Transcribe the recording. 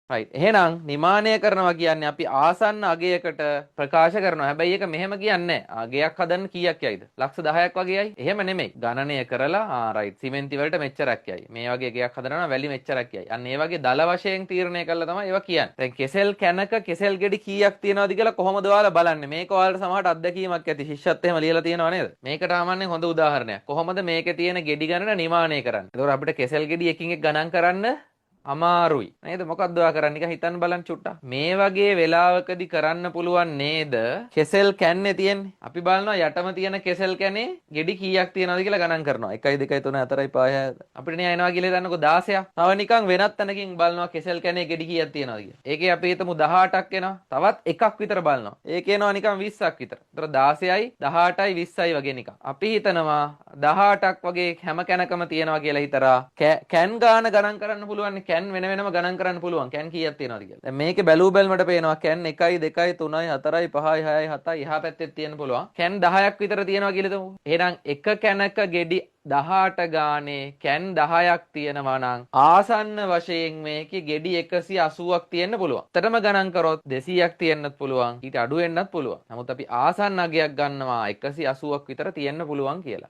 right. එහෙනම් නිමානය කරනවා කියන්නේ අපි ආසන්න අගයකට ප්‍රකාශ කරනවා. හැබැයි ඒක මෙහෙම කියන්නේ නැහැ. අගයක් හදන්න කීයක් යයිද? ලක්ෂ 10ක් වගේ යයි. එහෙම නෙමෙයි. ගණනය කරලා right. සිමෙන්ති වලට මෙච්චරක් යයි. මේ වගේ ගයක් හදනවා නම් වැලි මෙච්චරක් යයි. අන්න ඒ වගේ දල වශයෙන් තීරණය කළා තමයි ඒවා කියන්නේ. දැන් කෙසෙල් කැනක කෙසෙල් ගෙඩි කීයක් තියෙනවද කියලා කොහොමද ඔයාලා බලන්නේ? මේක ඔයාලට සමහරට අත්දැකීමක් ඇති. ශිෂ්‍යත් එහෙම ලියලා තියෙනව නේද? මේකට ආමන්නේ හොඳ උදාහරණයක්. කොහොමද මේකේ තියෙන ගෙඩි ගණන නිමානය කරන්නේ? ඒතකොට අපිට කෙසෙල් ගෙඩි එකින් එක ගණන් කරන්න අමාරුයි නේද? මොකක්ද ඔයා කරන්නේ? නිකන් හිතන්න බලන්න චුට්ටක්. මේ වගේ වෙලාවකදී කරන්න පුළුවන් නේද? කෙසෙල් කැන්නේ තියෙන්නේ. අපි බලනවා යටම තියෙන කෙසෙල් කැනේ ගෙඩි කීයක් තියෙනවද කියලා ගණන් කරනවා. 1 2 3 4 5 6 අපිට නේ එනවා කියලා හිතන්නකෝ 16ක්. තව නිකන් වෙනත් තැනකින් බලනවා කෙසෙල් කැනේ ගෙඩි කීයක් තියෙනවද කියලා. ඒකේ අපි හිතමු 18ක් එනවා. තවත් එකක් විතර බලනවා. ඒකේ එනවා නිකන් 20ක් විතර. ඒතර 16යි 18යි 20යි වගේ නිකන්. අපි හිතනවා 18ක් වගේ හැම කැනකම තියෙනවා කියලා හිතලා කැන් ගාන ගණන් කරන්න පුළුවන්. කැන් වෙන වෙනම ගණන් කරන්න පුළුවන්. කැන් කීයක් තියෙනවද කියලා. දැන් මේකේ බැලූ බැලමට පේනවා කැන් 1යි 2යි 3යි 4යි 5යි 6යි 7යි එහා පැත්තේ තියෙන්න පුළුවන්. කැන් 10ක් විතර තියෙනවා කියලා හිතමු. එහෙනම් එක කැනක ගෙඩි 18 ගානේ කැන් 10ක් තියෙනවා නම් ආසන්න වශයෙන් මේකේ ගෙඩි 180ක් තියෙන්න පුළුවන්. ඇත්තටම ගණන් කරොත් 200ක් තියෙන්නත් පුළුවන්. ඊට අඩු වෙන්නත් පුළුවන්. නමුත් අපි ආසන්න අගයක් ගන්නවා 180ක් විතර තියෙන්න පුළුවන් කියලා.